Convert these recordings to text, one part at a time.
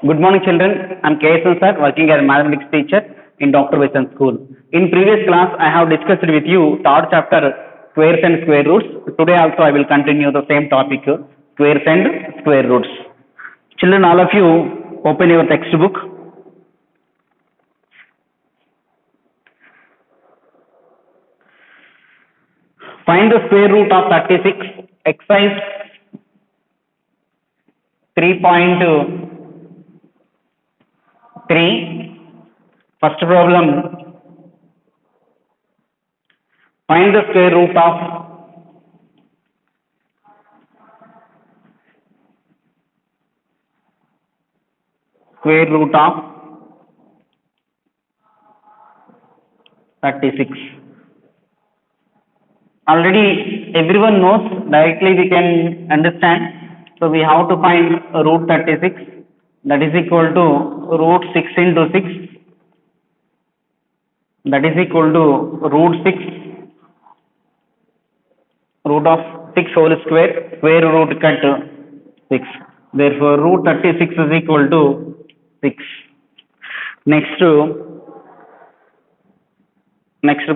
Good morning, children. I'm KSN sir, working as a mathematics teacher in Dr. Wilson School. In previous class, I have discussed with you third chapter, squares and square roots. Today also I will continue the same topic, squares and square roots. Children, all of you, open your textbook. Find the square root of 36, exercise 3.3. First problem, find the square root of square root of 36. Already everyone knows, directly we can understand. So we have to find root 36, that is equal to root 6 into 6, that is equal to root 6, root of 6 whole square, square root cut 6. Therefore root 36 is equal to 6. Next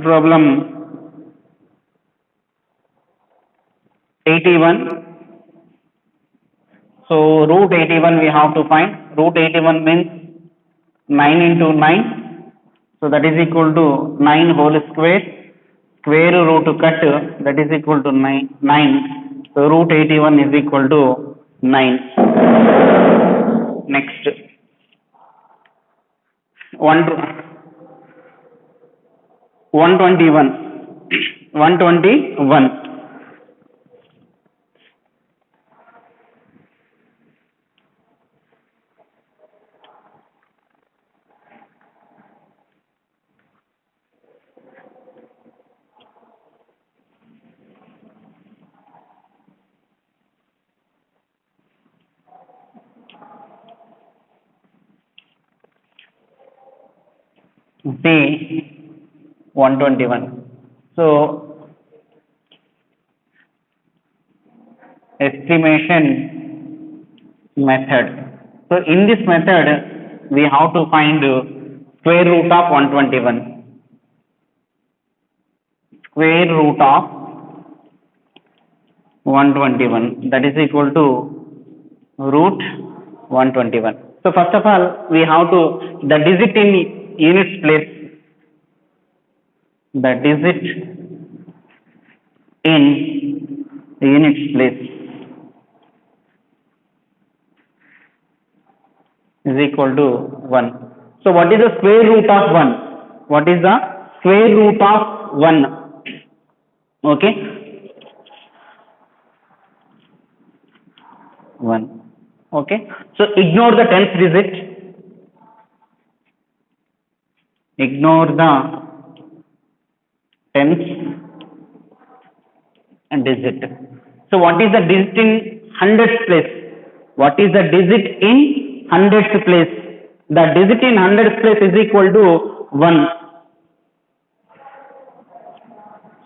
problem, 81. So root 81 we have to find. Root 81 means 9 into 9. So that is equal to 9 whole square. Square root cut, that is equal to 9. So root 81 is equal to 9. Next, 121. 121. See 121. So estimation method. So in this method we have to find square root of 121. Square root of 121, that is equal to root 121. So first of all we have to the digit in units place, the digit in units place is equal to 1. So what is the square root of 1? What is the square root of 1? Okay, 1. Okay, so ignore the tens digit. Ignore the tens digit. So what is the digit in hundredths place? What is the digit in hundredths place? The digit in hundredths place is equal to 1.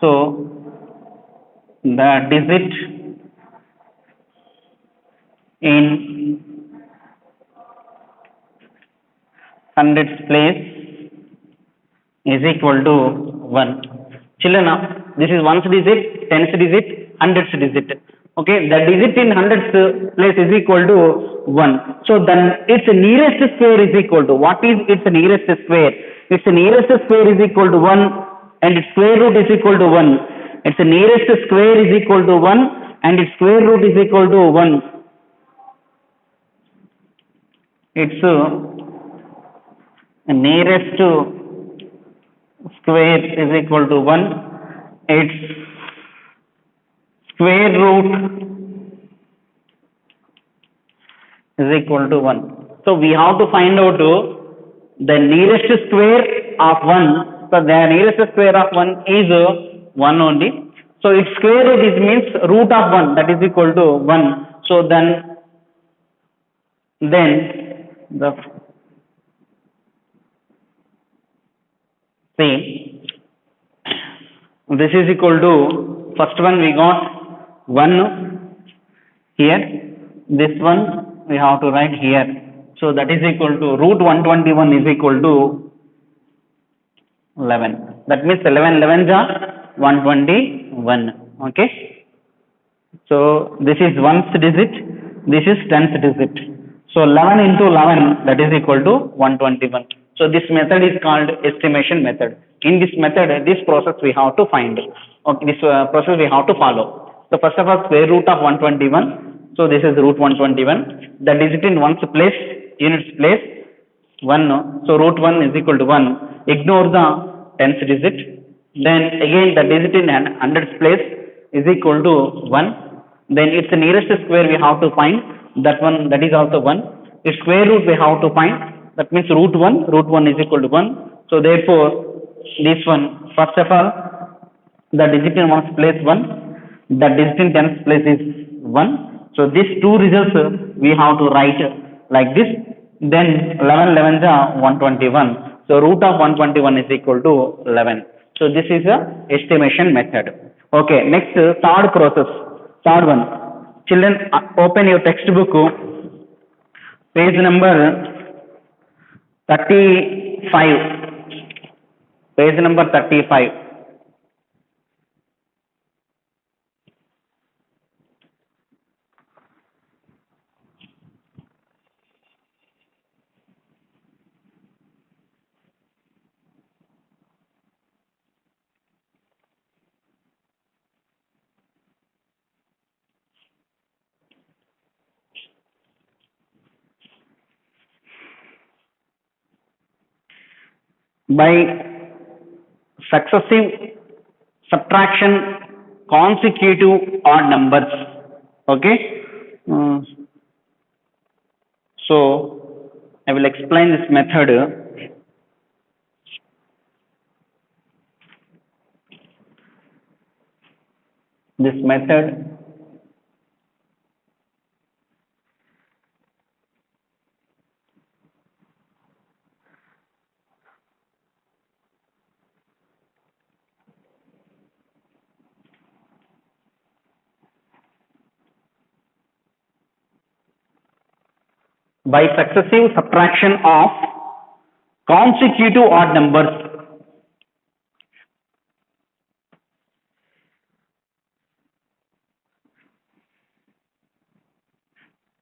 So the digit in hundredths place is equal to 1. Children, this is ones digit, tens digit, hundredths digit. Okay, the digit in hundredths place is equal to 1. So then its nearest square is equal to, what is its nearest square? Its nearest square is equal to 1 and its square root is equal to 1. Its nearest square is equal to 1 and its square root is equal to 1. Its nearest square is equal to 1. Its square root is equal to 1. So we have to find out the nearest square of 1. So the nearest square of 1 is 1 only. So its square root is means root of 1, that is equal to 1. So then the see, this is equal to, first one we got 1 here, this one we have to write here. So that is equal to root 121 is equal to 11. That means 11 11s are 121. Okay. So this is 1st digit, this is 10th digit. So 11 into 11, that is equal to 121. So this method is called estimation method. In this method, this process we have to find. Okay, this process we have to follow. So first of all, square root of 121. So this is root 121. The digit in ones place, units place 1. So root 1 is equal to 1. Ignore the 10th digit. Then again the digit in hundreds place is equal to 1. Then its nearest square we have to find. That one, that is also 1. Its square root we have to find. That means root 1 is equal to 1. So therefore this one, first of all, the digit in ones place 1, the digit in tens place is 1. So these two results we have to write like this. Then 11 11s are 121. So root of 121 is equal to 11. So this is a estimation method. Okay, next third process, third one. Children, open your textbook, page number 35. Page number 35. By successive subtraction consecutive odd numbers. Okay. So I will explain this method. This method by successive subtraction of consecutive odd numbers.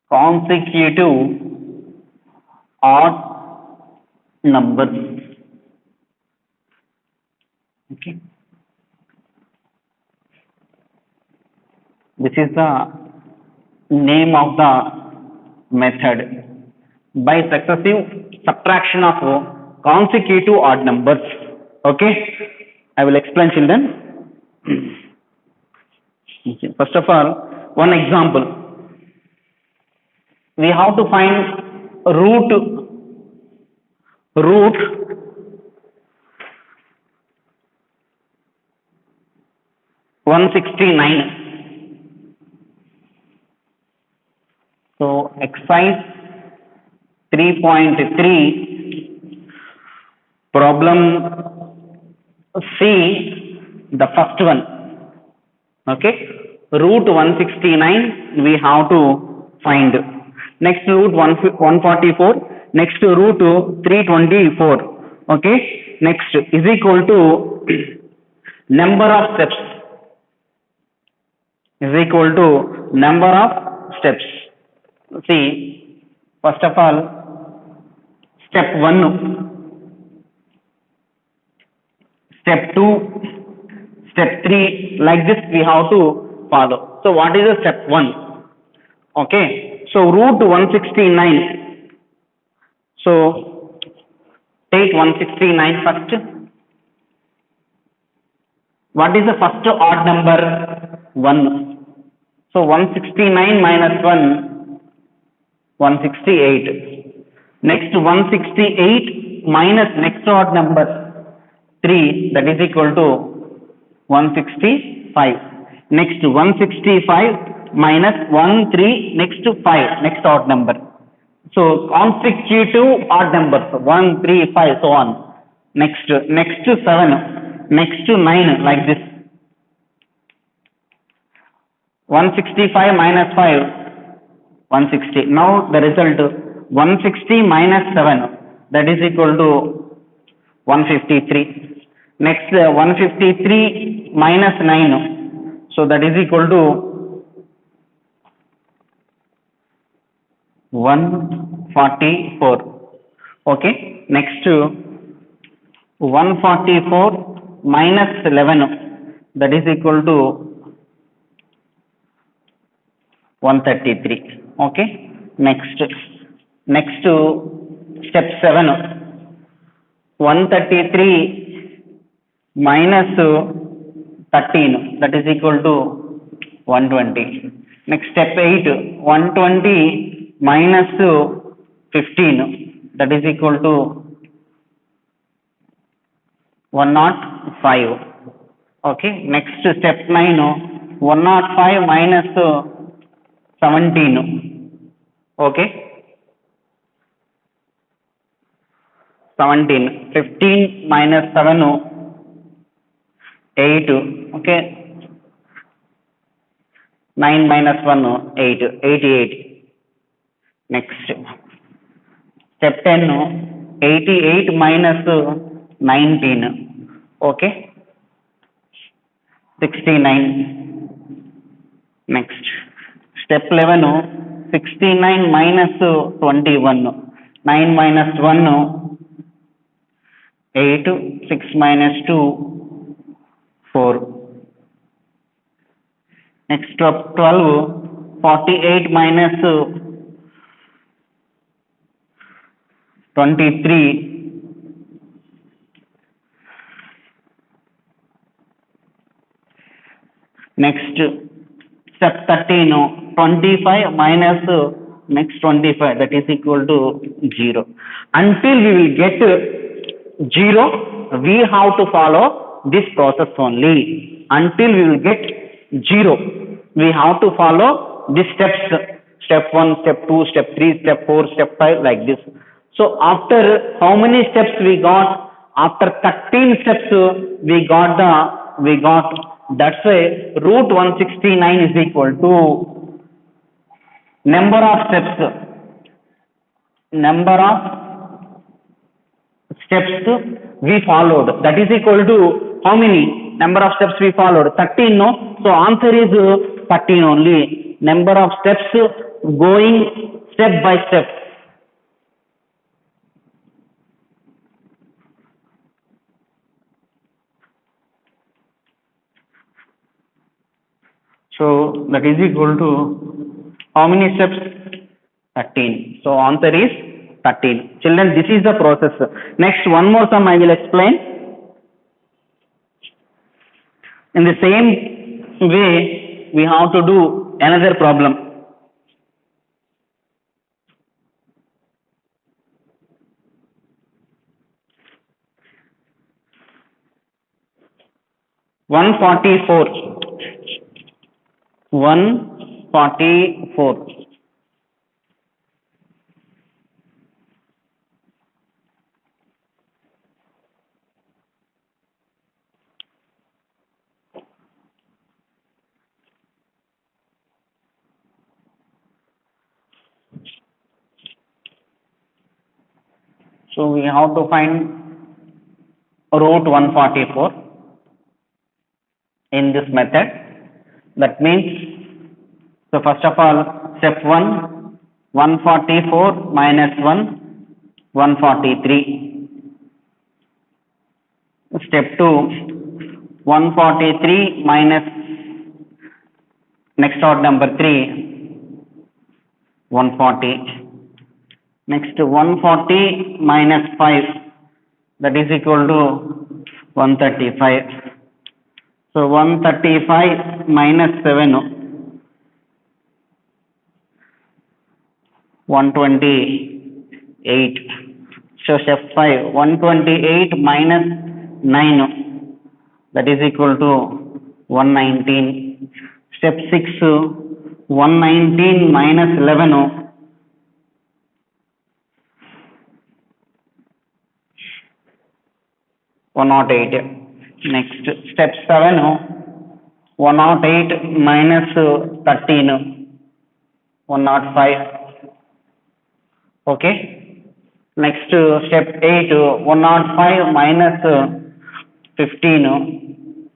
Consecutive odd numbers. Okay. This is the name of the method. By successive subtraction of consecutive odd numbers. Okay. I will explain, children. Okay. First of all, one example. We have to find root 169. So exercise 3.3, problem C, the first one. Okay, root 169 we have to find. Next root 144, next root 324. Okay, next is equal to number of steps, is equal to number of steps. See, first of all, step 1, step 2, step 3, like this we have to follow. So what is the step 1? Okay, so root 169. So take 169 first. What is the first odd number? 1. So 169 minus 1, 168. Next 168 minus next odd number 3, that is equal to 165. Next 165 minus 1 3, next 5, next odd number. So consecutive odd numbers 1 3 5, so on. Next 7, next 9, like this. 165 minus 5, 160. Now the result 160 minus 7, that is equal to 153. Next 153 minus 9, so that is equal to 144. Okay, next 144 minus 11, that is equal to 133. Okay, next step 7, 133 minus 13, that is equal to 120. Next step 8, 120 minus 15, that is equal to 105. Okay, next step 9, 105 minus 17. Okay, 17. 15 minus 7, 8. Okay, 9 minus 1, 8. 88. Next step 10, 88 minus 19. Okay, 69. Next step 11, 69 minus 21. 9 minus 1, 8. 6 minus 2, 4. Next step 12, 48 minus 23. Next step 13, 25 minus next 25, that is equal to 0. Until we will get 0, we have to follow this process only. Until we will get 0, we have to follow these steps. Step 1, step 2, step 3, step 4, step 5, like this. So after how many steps we got? After 13 steps we got, that's why root 169 is equal to number of steps we followed, that is equal to how many number of steps we followed? 13, no? So answer is 13 only. Number of steps going step by step. So that is equal to how many steps? 13. So answer is 13. Children, this is the process. Next, one more sum I will explain. In the same way, we have to do another problem. One 144. So we have to find root 144 in this method. That means, so first of all, step 1, 144 minus 1, 143. Step 2, 143 minus next odd number 3, 140. Next 140 minus 5, that is equal to 135. So 135 minus 7, 128. So step 5, 128 minus 9, that is equal to 119. Step 6, 119 minus 11, 108. Next step 7, 108 minus 13, 105. Okay. Next step 8, 105 minus 15,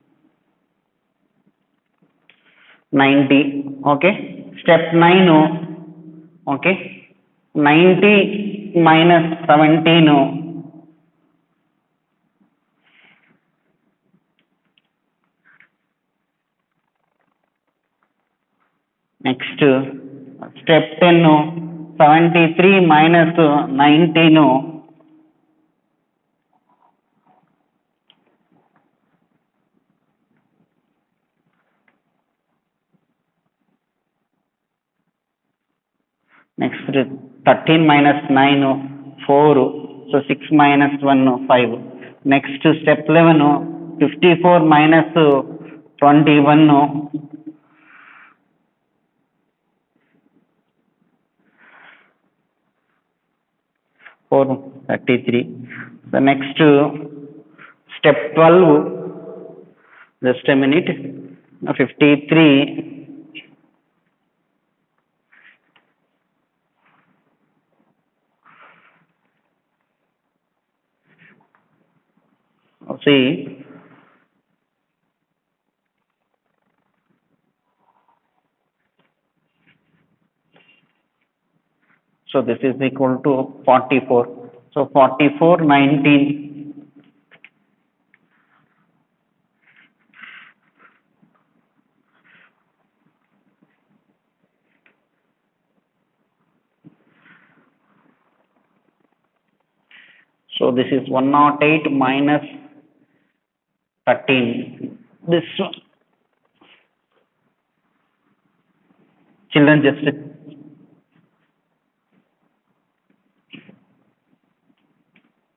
90. Okay. Step 9, okay, 90 minus 17, next step 10, 73 minus 19, next 13 minus 9, 4, so 6 minus 1, 5. Next step 11, 54 minus 21, 4, 33. The next step 12, just a minute, 53, see, so this is equal to 44. So 44, 19. So this is 108 minus 13. This one. Children, just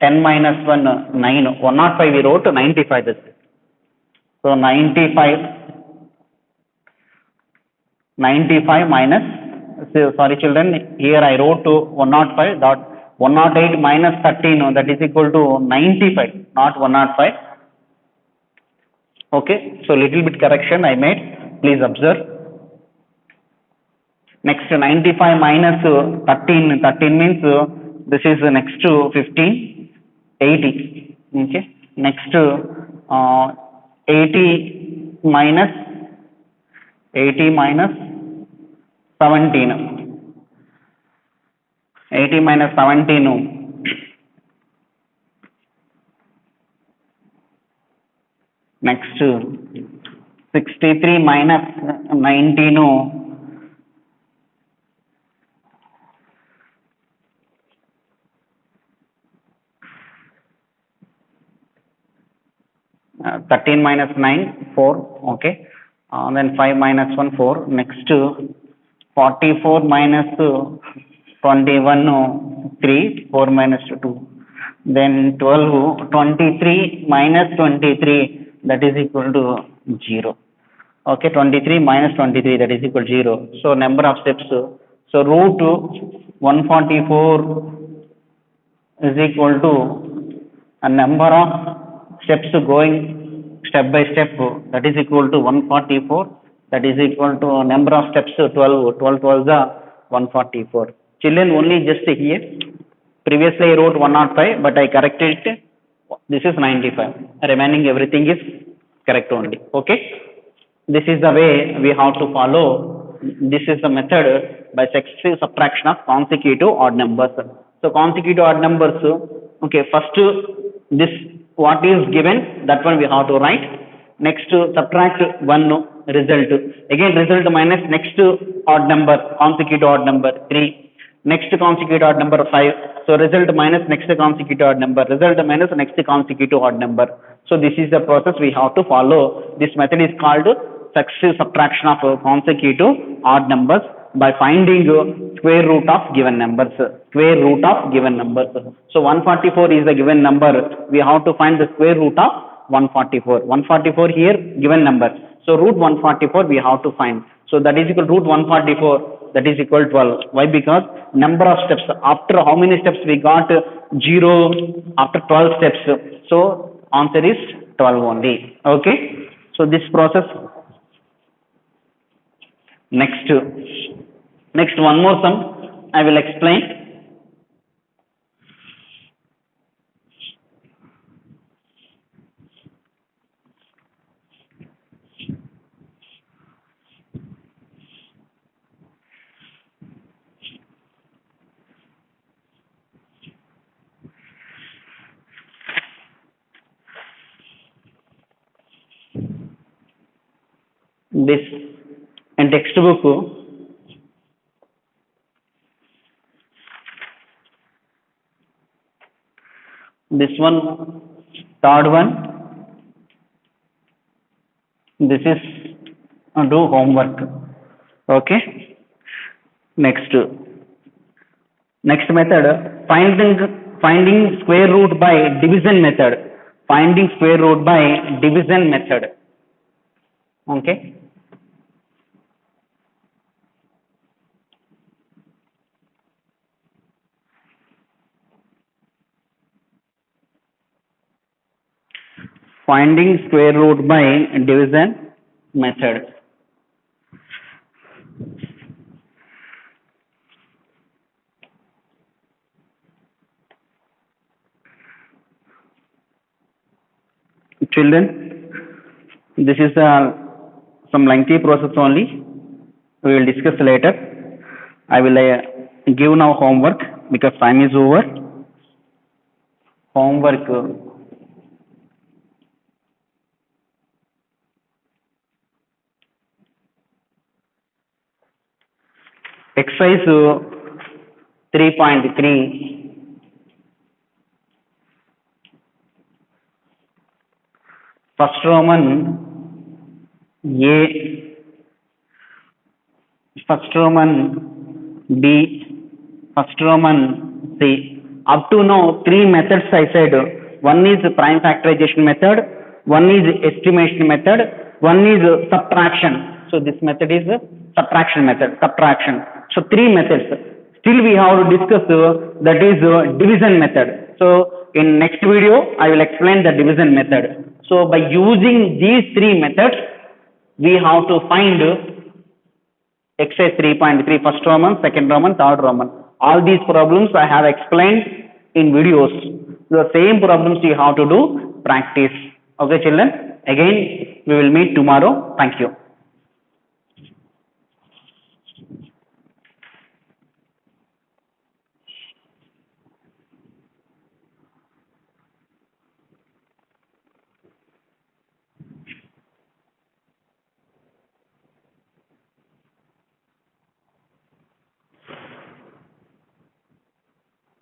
10 minus 1, 9. 105 we wrote, 95 this. So 95 minus, so sorry children, here I wrote to 105 dot 108 minus 13, that is equal to 95, not 105. Okay, so little bit correction I made, please observe. Next 95 minus 13, 13 means this is next to 15, 80. Okay, next 80 minus 17. 80 minus 17. Next 63 minus 19. 13 minus 9, 4. Okay. Then 5 minus 1, 4. Next 44 minus 21, 3. 4 minus 2. Then 12, 23 minus 23, that is equal to 0. Okay, 23 minus 23, that is equal to 0. So number of steps. So root 144 is equal to a number of steps going step by step, that is equal to 144, that is equal to number of steps 12, 12 12 the 144. Children, only just here, previously I wrote 105 but I corrected it, this is 95, remaining everything is correct only. Okay, this is the way we have to follow. This is the method by successive subtraction of consecutive odd numbers. So consecutive odd numbers, okay, first this what is given, that one we have to write. Next subtract one result, again result minus next odd number, consecutive odd number 3, next consecutive odd number 5, so result minus next consecutive odd number, result minus next consecutive odd number. So this is the process we have to follow. This method is called successive subtraction of consecutive odd numbers by finding square root of given numbers. Square root of given numbers. So 144 is the given number. We have to find the square root of 144. 144 here given number. So root 144 we have to find. So that is equal to root 144. That is equal to 12. Why? Because number of steps. After how many steps we got 0 after 12 steps. So answer is 12 only. Okay. So this process. Next one more sum I will explain. this in textbook, this one, third one, this is do homework. Okay, next method, finding square root by division method. Finding square root by division method. Okay, finding square root by division method. Children, this is some lengthy process only. We will discuss later. I will give now homework because time is over. Homework. Exercise 3.3. First Roman A, first Roman B, first Roman C. Up to now, three methods I said. One is prime factorization method, one is estimation method, one is subtraction. So this method is subtraction method, subtraction. So three methods. Still we have to discuss that is division method. So in next video, I will explain the division method. So by using these three methods, we have to find exercise 3.3, first Roman, second Roman, third Roman. All these problems I have explained in videos. The same problems you have to do practice. Okay children, again we will meet tomorrow. Thank you.